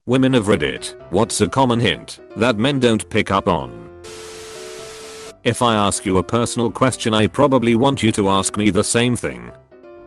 Women of Reddit, what's a common hint that men don't pick up on? If I ask you a personal question, I probably want you to ask me the same thing.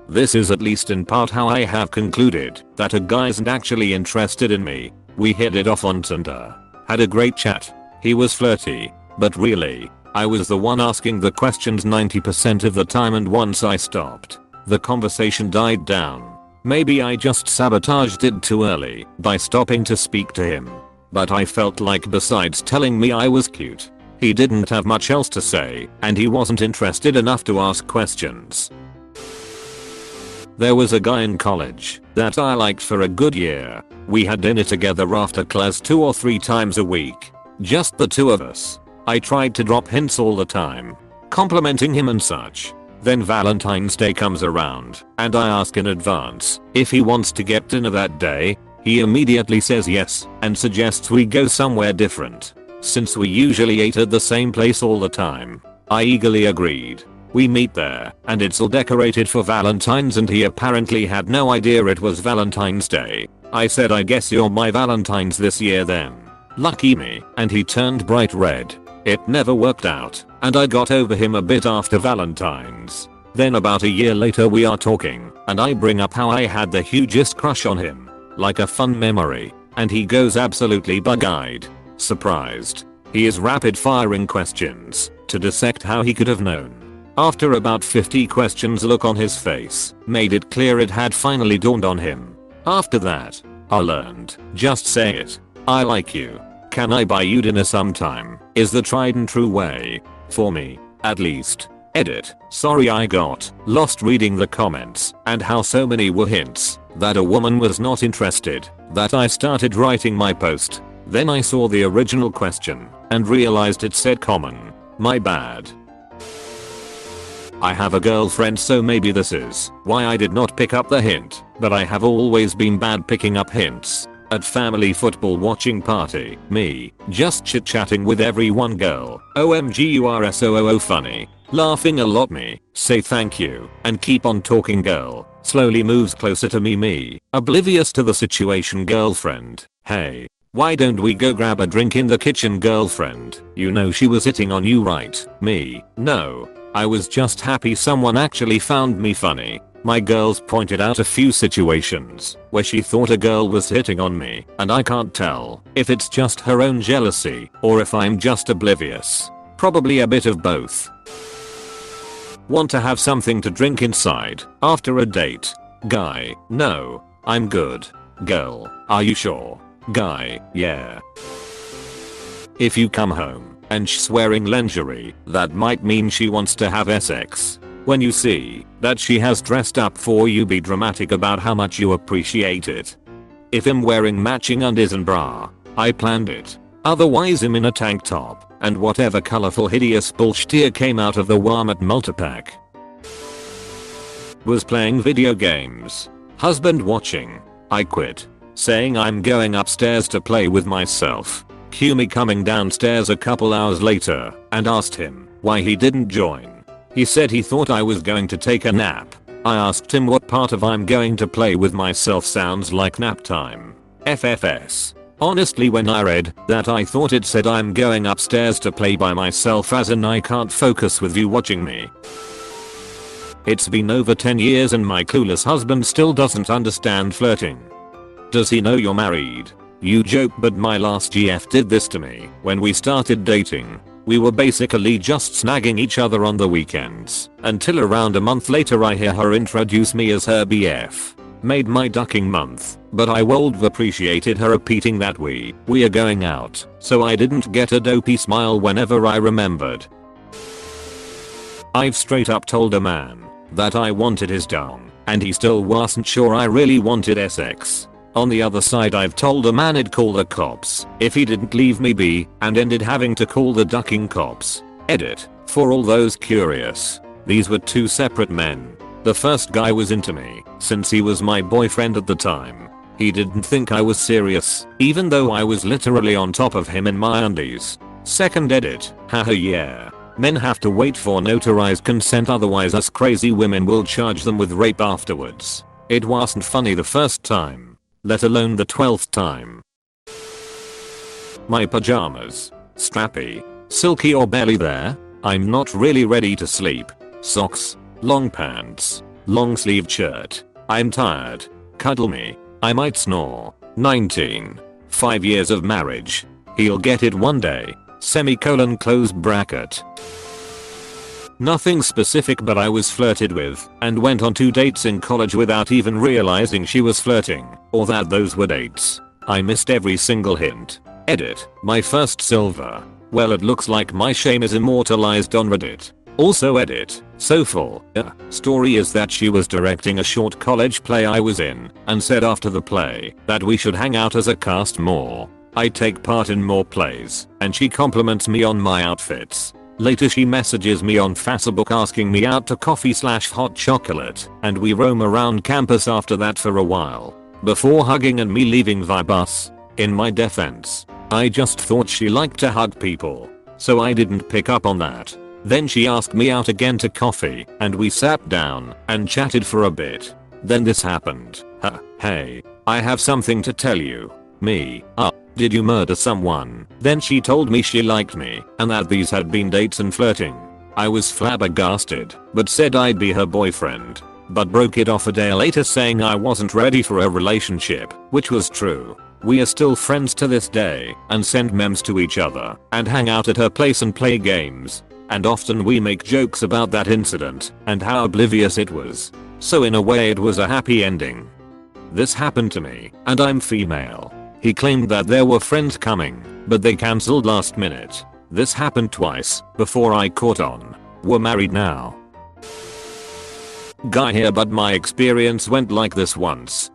This is at least in part how I have concluded that a guy isn't actually interested in me. We hit it off on Tinder. Had a great chat. He was flirty. But really, I was the one asking the questions 90% of the time, and once I stopped, the conversation died down. Maybe I just sabotaged it too early by stopping to speak to him. But I felt like besides telling me I was cute, he didn't have much else to say, and he wasn't interested enough to ask questions. There was a guy in college that I liked for a good year. We had dinner together after class 2 or 3 times a week. Just the two of us. I tried to drop hints all the time, complimenting him and such. Then Valentine's Day comes around, and I ask in advance if he wants to get dinner that day. He immediately says yes, and suggests we go somewhere different, since we usually ate at the same place all the time. I eagerly agreed. We meet there, and it's all decorated for Valentine's, and he apparently had no idea it was Valentine's Day. I said, I guess you're my Valentine's this year then. Lucky me, and he turned bright red. It never worked out, and I got over him a bit after Valentine's. Then about a year later we are talking, and I bring up how I had the hugest crush on him. Like a fun memory, and he goes absolutely bug-eyed. Surprised. He is rapid firing questions to dissect how he could have known. After about 50 questions, the look on his face made it clear it had finally dawned on him. After that, I learned, just say it. I like you. Can I buy you dinner sometime? Is the tried and true way. For me, at least. Edit. Sorry I got lost reading the comments and how so many were hints that a woman was not interested that I started writing my post. Then I saw the original question and realized it said common. My bad. I have a girlfriend, so maybe this is why I did not pick up the hint, but I have always been bad picking up hints. At family football watching party, me, just chit chatting with everyone, girl, OMG you are so funny, laughing a lot, me, say thank you, and keep on talking, girl, slowly moves closer to me, oblivious to the situation, girlfriend, hey, why don't we go grab a drink in the kitchen, girlfriend, you know she was hitting on you, right? Me, no, I was just happy someone actually found me funny. My girls pointed out a few situations where she thought a girl was hitting on me, and I can't tell if it's just her own jealousy or if I'm just oblivious. Probably a bit of both. Want to have something to drink inside after a date? Guy, no, I'm good. Girl, are you sure? Guy, yeah. If you come home and she's wearing lingerie, that might mean she wants to have sex. When you see that she has dressed up for you, be dramatic about how much you appreciate it. If I'm wearing matching undies and bra, I planned it. Otherwise I'm in a tank top and whatever colorful hideous bullshit came out of the Walmart multipack. Was playing video games. Husband watching. I quit. Saying I'm going upstairs to play with myself. Cue me coming downstairs a couple hours later and asked him why he didn't join. He said he thought I was going to take a nap. I asked him what part of I'm going to play with myself sounds like nap time. FFS. Honestly, when I read that, I thought it said I'm going upstairs to play by myself, as in I can't focus with you watching me. It's been over 10 years and my clueless husband still doesn't understand flirting. Does he know you're married? You joke, but my last GF did this to me when we started dating. We were basically just snagging each other on the weekends, until around a month later I hear her introduce me as her BF. Made my ducking month, but I would have appreciated her repeating that we are going out, so I didn't get a dopey smile whenever I remembered. I've straight up told a man that I wanted his dong, and he still wasn't sure I really wanted sex. On the other side, I've told a man I'd call the cops if he didn't leave me be, and ended having to call the ducking cops. Edit. For all those curious, these were 2 separate men. The first guy was into me since he was my boyfriend at the time. He didn't think I was serious, even though I was literally on top of him in my undies. Second edit. Haha, yeah. Men have to wait for notarized consent, otherwise us crazy women will charge them with rape afterwards. It wasn't funny the first time, let alone the 12th time. My pajamas. Strappy. Silky or barely there. I'm not really ready to sleep. Socks. Long pants. Long sleeved shirt. I'm tired. Cuddle me. I might snore. 19. 5 years of marriage. He'll get it one day. Semicolon close bracket. Nothing specific, but I was flirted with and went on 2 dates in college without even realizing she was flirting or that those were dates. I missed every single hint. Edit. My first silver. Well, it looks like my shame is immortalized on Reddit. Also edit. So full. Story is that she was directing a short college play I was in and said after the play that we should hang out as a cast more. I take part in more plays and she compliments me on my outfits. Later she messages me on Facebook asking me out to coffee/hot chocolate and we roam around campus after that for a while before hugging and me leaving via bus. In my defense, I just thought she liked to hug people, so I didn't pick up on that. Then she asked me out again to coffee and we sat down and chatted for a bit. Then this happened. Hey, I have something to tell you. Me. Did you murder someone? Then she told me she liked me and that these had been dates and flirting. I was flabbergasted but said I'd be her boyfriend, but broke it off a day later saying I wasn't ready for a relationship, which was true. We are still friends to this day and send memes to each other and hang out at her place and play games. And often we make jokes about that incident and how oblivious it was. So in a way it was a happy ending. This happened to me and I'm female. He claimed that there were friends coming, but they cancelled last minute. This happened twice before I caught on. We're married now. Guy here, but my experience went like this once.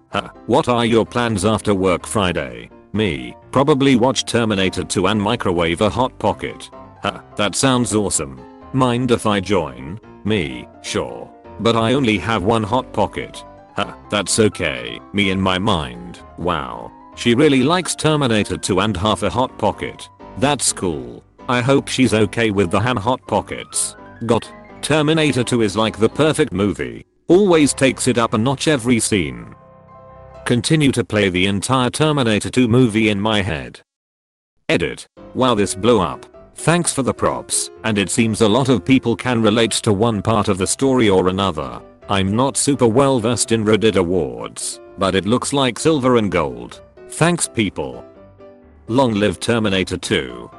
What are your plans after work Friday? Me. Probably watch Terminator 2 and microwave a hot pocket. That sounds awesome. Mind if I join? Me. Sure. But I only have one hot pocket. That's okay. Me in my mind. Wow. She really likes Terminator 2 and half a hot pocket. That's cool. I hope she's okay with the ham hot pockets. Terminator 2 is like the perfect movie. Always takes it up a notch every scene. Continue to play the entire Terminator 2 movie in my head. Edit. Wow, this blew up. Thanks for the props, and it seems a lot of people can relate to one part of the story or another. I'm not super well versed in Reddit awards, but it looks like silver and gold. Thanks people. Long live Terminator 2.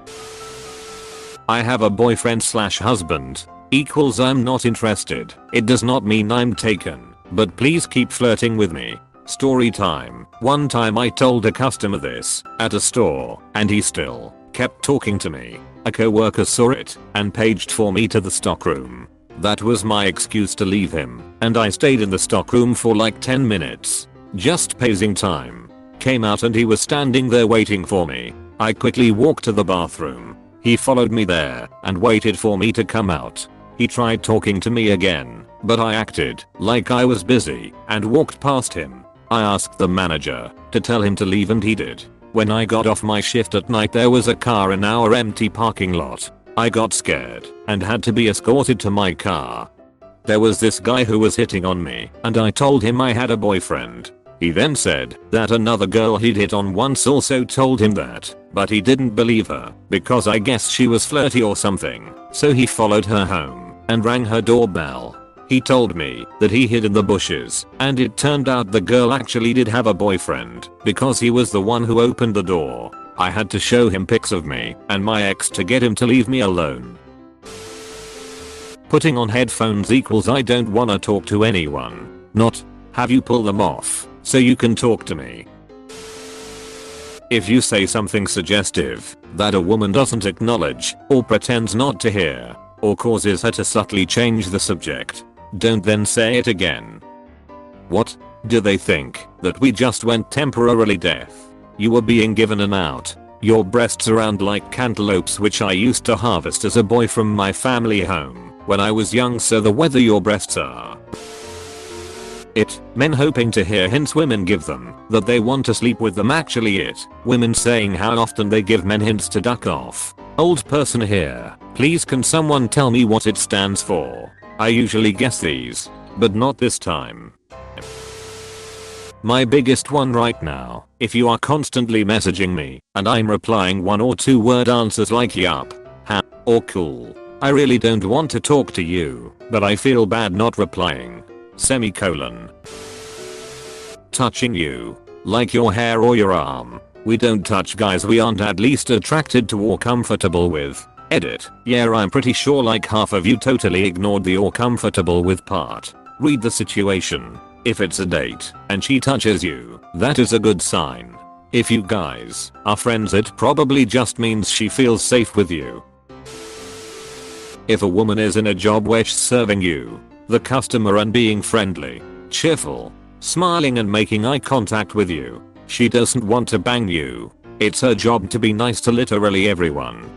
I have a boyfriend/husband. Equals I'm not interested. It does not mean I'm taken, but please keep flirting with me. Story time. One time I told a customer this at a store and he still kept talking to me. A coworker saw it and paged for me to the stockroom. That was my excuse to leave him and I stayed in the stockroom for like 10 minutes. Just pacing time. Came out and he was standing there waiting for me. I quickly walked to the bathroom. He followed me there and waited for me to come out. He tried talking to me again, but I acted like I was busy and walked past him. I asked the manager to tell him to leave and he did. When I got off my shift at night there was a car in our empty parking lot. I got scared and had to be escorted to my car. There was this guy who was hitting on me and I told him I had a boyfriend. He then said that another girl he'd hit on once also told him that, but he didn't believe her because I guess she was flirty or something. So he followed her home and rang her doorbell. He told me that he hid in the bushes and it turned out the girl actually did have a boyfriend because he was the one who opened the door. I had to show him pics of me and my ex to get him to leave me alone. Putting on headphones equals I don't wanna talk to anyone. Not have you pull them off so you can talk to me. If you say something suggestive that a woman doesn't acknowledge or pretends not to hear or causes her to subtly change the subject, don't then say it again. What? Do they think that we just went temporarily deaf? You were being given an out. Your breasts are round like cantaloupes which I used to harvest as a boy from my family home when I was young, so the weather your breasts are. It. Men hoping to hear hints women give them that they want to sleep with them. Actually it. Women saying how often they give men hints to duck off. Old person here. Please can someone tell me what it stands for? I usually guess these, but not this time. My biggest one right now If you are constantly messaging me and I'm replying 1 or 2 word answers like yup, ha, or cool, I really don't want to talk to you, but I feel bad not replying. Semicolon. Touching you. Like your hair or your arm. We don't touch guys we aren't at least attracted to or comfortable with. Edit. Yeah, I'm pretty sure like half of you totally ignored the or comfortable with part. Read the situation. If it's a date and she touches you, that is a good sign. If you guys are friends, it probably just means she feels safe with you. If a woman is in a job where she's serving you, the customer, and being friendly, cheerful, smiling and making eye contact with you, she doesn't want to bang you. It's her job to be nice to literally everyone.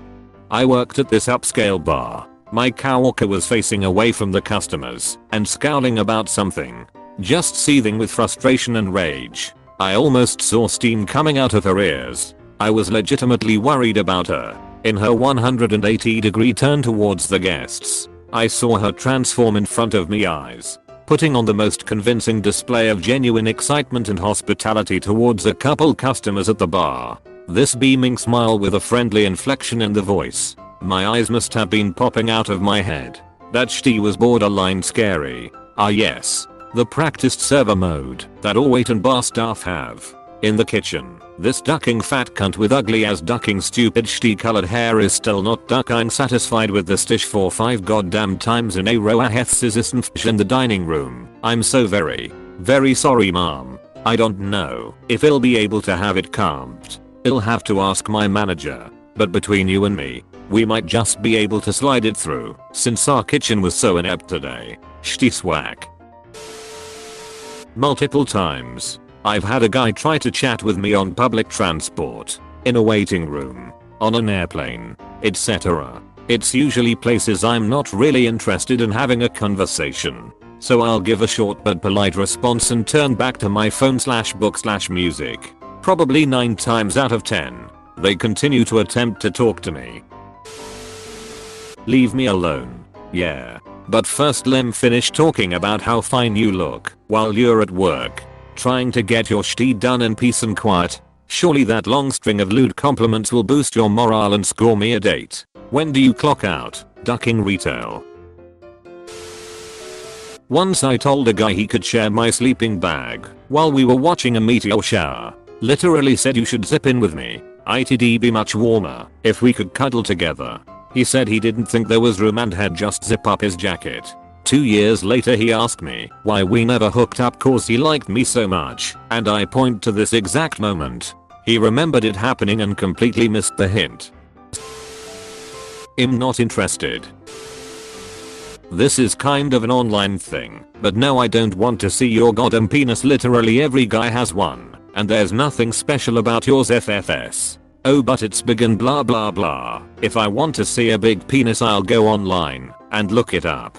I worked at this upscale bar. My coworker was facing away from the customers and scowling about something, just seething with frustration and rage. I almost saw steam coming out of her ears. I was legitimately worried about her. In her 180-degree turn towards the guests, I saw her transform in front of me eyes, putting on the most convincing display of genuine excitement and hospitality towards a couple customers at the bar. This beaming smile with a friendly inflection in the voice. My eyes must have been popping out of my head. That shitty was borderline scary. Ah yes, the practiced server mode that all wait and bar staff have. In the kitchen, this ducking fat cunt with ugly as ducking stupid shitty colored hair is still not ducking satisfied with the stish for 5 goddamn times in a row. I hath scissors and fish in the dining room. I'm so very sorry mom. I don't know if I'll be able to have it calmed. I'll have to ask my manager. But between you and me, we might just be able to slide it through since our kitchen was so inept today. Shitty swag. Multiple times, I've had a guy try to chat with me on public transport, in a waiting room, on an airplane, etc. It's usually places I'm not really interested in having a conversation. So I'll give a short but polite response and turn back to my phone/book/music. Probably 9 times out of 10, they continue to attempt to talk to me. Leave me alone. Yeah. But first lemme finish talking about how fine you look while you're at work, trying to get your shit done in peace and quiet. Surely that long string of lewd compliments will boost your morale and score me a date. When do you clock out? Ducking retail. Once I told a guy he could share my sleeping bag while we were watching a meteor shower. Literally said you should zip in with me. It'd be much warmer if we could cuddle together. He said he didn't think there was room and had just zip up his jacket. 2 years later he asked me why we never hooked up cause he liked me so much, and I point to this exact moment. He remembered it happening and completely missed the hint. I'm not interested. This is kind of an online thing, but no, I don't want to see your goddamn penis. Literally every guy has one, and there's nothing special about yours FFS. Oh but it's big and blah blah blah. If I want to see a big penis I'll go online and look it up.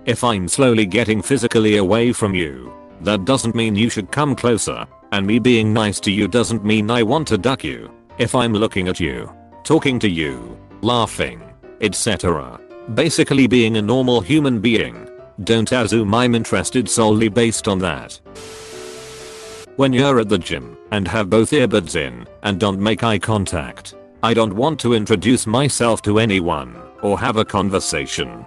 If I'm slowly getting physically away from you, that doesn't mean you should come closer, and me being nice to you doesn't mean I want to duck you. If I'm looking at you, talking to you, laughing, etc. Basically being a normal human being, don't assume I'm interested solely based on that. When you're at the gym and have both earbuds in and don't make eye contact, I don't want to introduce myself to anyone or have a conversation.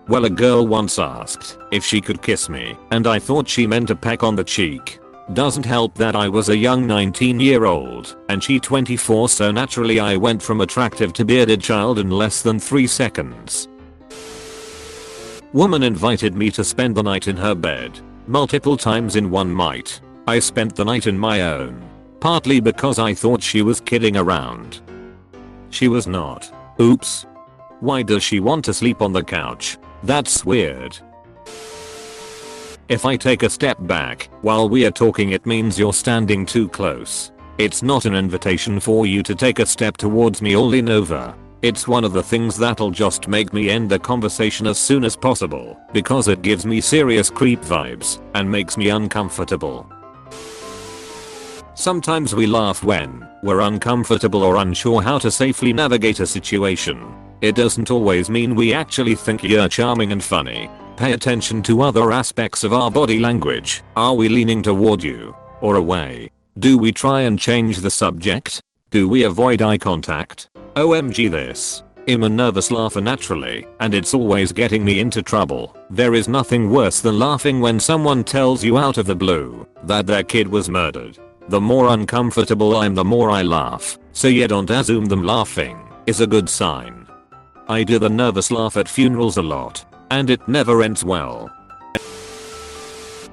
Well, a girl once asked if she could kiss me and I thought she meant a peck on the cheek. Doesn't help that I was a young 19-year-old and she 24, so naturally I went from attractive to bearded child in less than 3 seconds. Woman invited me to spend the night in her bed. Multiple times in one night. I spent the night in my own. Partly because I thought she was kidding around. She was not. Oops. Why does she want to sleep on the couch? That's weird. If I take a step back while we are talking, it means you're standing too close. It's not an invitation for you to take a step towards me or lean over. It's one of the things that'll just make me end the conversation as soon as possible because it gives me serious creep vibes and makes me uncomfortable. Sometimes we laugh when we're uncomfortable or unsure how to safely navigate a situation. It doesn't always mean we actually think you're charming and funny. Pay attention to other aspects of our body language. Are we leaning toward you or away? Do we try and change the subject? Do we avoid eye contact? OMG, this. I'm a nervous laugher naturally, and it's always getting me into trouble. There is nothing worse than laughing when someone tells you out of the blue that their kid was murdered. The more uncomfortable I'm, the more I laugh, so you don't assume them laughing is a good sign. I do the nervous laugh at funerals a lot, and it never ends well.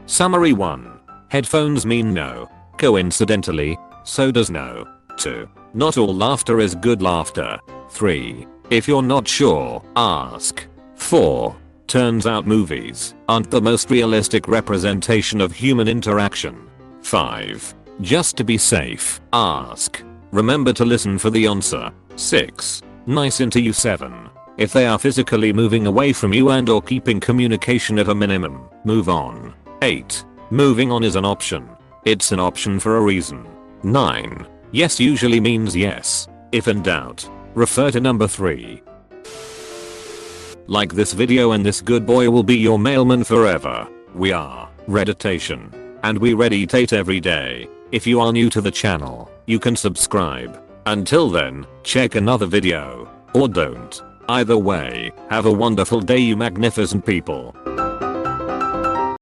Summary 1. Headphones mean no. Coincidentally, so does no. 2. Not all laughter is good laughter. 3. If you're not sure, ask. 4. Turns out movies aren't the most realistic representation of human interaction. 5. Just to be safe, ask. Remember to listen for the answer. 6. Nice into you. 7. If they are physically moving away from you and or keeping communication at a minimum, move on. 8. Moving on is an option. It's an option for a reason. 9. Yes usually means yes. If in doubt, refer to number 3. Like this video and this good boy will be your mailman forever. We are Redditation, and we redditate every day. If you are new to the channel, you can subscribe. Until then, check another video, or don't. Either way, have a wonderful day you magnificent people.